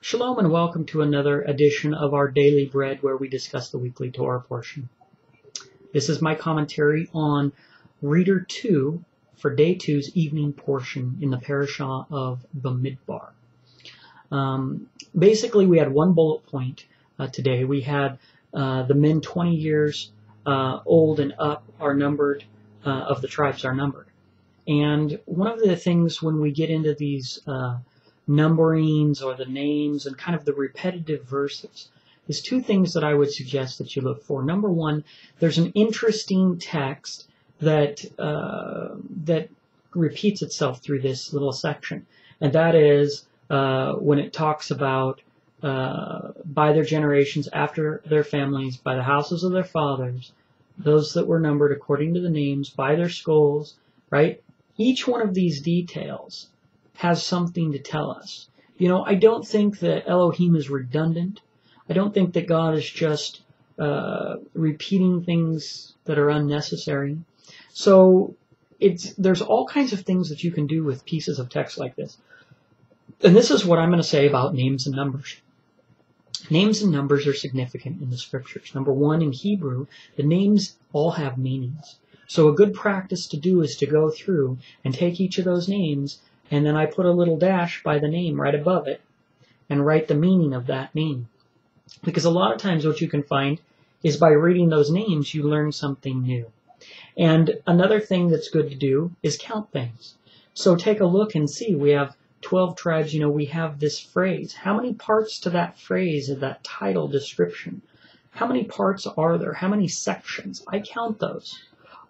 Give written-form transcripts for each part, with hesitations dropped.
Shalom and welcome to another edition of our Daily Bread where we discuss the Weekly Torah Portion. This is my commentary on Reader 2 for Day 2's evening portion in the Parashat of Bamidbar. Basically, we had one bullet point today. We had the men 20 years old and up are numbered, of the tribes are numbered. And one of the things when we get into these numberings or the names and kind of the repetitive verses is two things that I would suggest that you look for. Number one, there's an interesting text that that repeats itself through this little section, and that is when it talks about by their generations, after their families, by the houses of their fathers, those that were numbered according to the names, by their skulls, right? Each one of these details has something to tell us. You know, I don't think that Elohim is redundant. I don't think that God is just repeating things that are unnecessary. So there's all kinds of things that you can do with pieces of text like this. And this is what I'm going to say about names and numbers. Names and numbers are significant in the scriptures. Number one, in Hebrew, the names all have meanings. So a good practice to do is to go through and take each of those names, and then I put a little dash by the name right above it and write the meaning of that name. Because a lot of times what you can find is by reading those names, you learn something new. And another thing that's good to do is count things. So take a look and see. We have 12 tribes. You know, we have this phrase. How many parts to that phrase of that title description? How many parts are there? How many sections? I count those.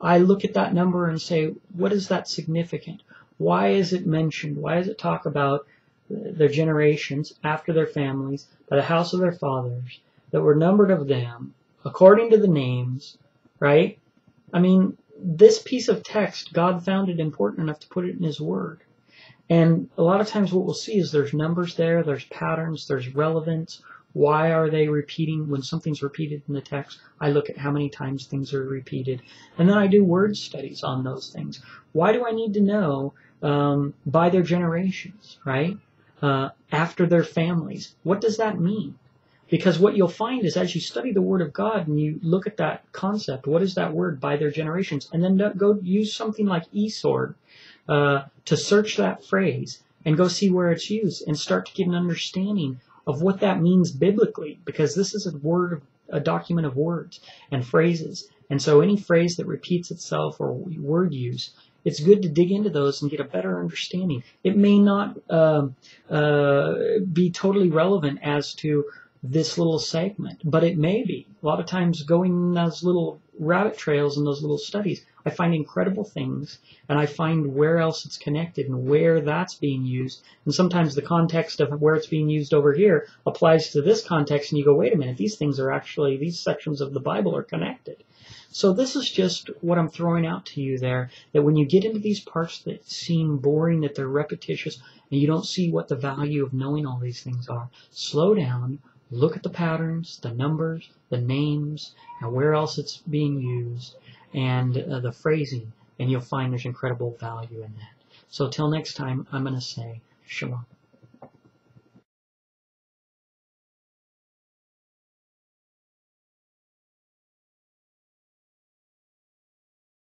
I look at that number and say, what is that significant? Why is it mentioned? Why does it talk about their generations after their families, by the house of their fathers, that were numbered of them, according to the names, right? I mean, this piece of text, God found it important enough to put it in His Word. And a lot of times what we'll see is there's numbers there, there's patterns, there's relevance. Why are they repeating? When something's repeated in the text, I look at how many times things are repeated. And then I do word studies on those things. Why do I need to know by their generations, right? After their families. What does that mean? Because what you'll find is as you study the Word of God and you look at that concept, what is that word, by their generations? And then go use something like eSword to search that phrase and go see where it's used and start to get an understanding of what that means biblically, because this is a document of words and phrases. And so any phrase that repeats itself or word use, it's good to dig into those and get a better understanding. It may not be totally relevant as to this little segment, but it may be. A lot of times going in those little rabbit trails and those little studies, I find incredible things, and I find where else it's connected and where that's being used. And sometimes the context of where it's being used over here applies to this context, and you go, wait a minute, these sections of the Bible are connected. So this is just what I'm throwing out to you there, that when you get into these parts that seem boring, that they're repetitious, and you don't see what the value of knowing all these things are, slow down, look at the patterns, the numbers, the names, and where else it's being used, and the phrasing, and you'll find there's incredible value in that. So till next time, I'm going to say Shalom.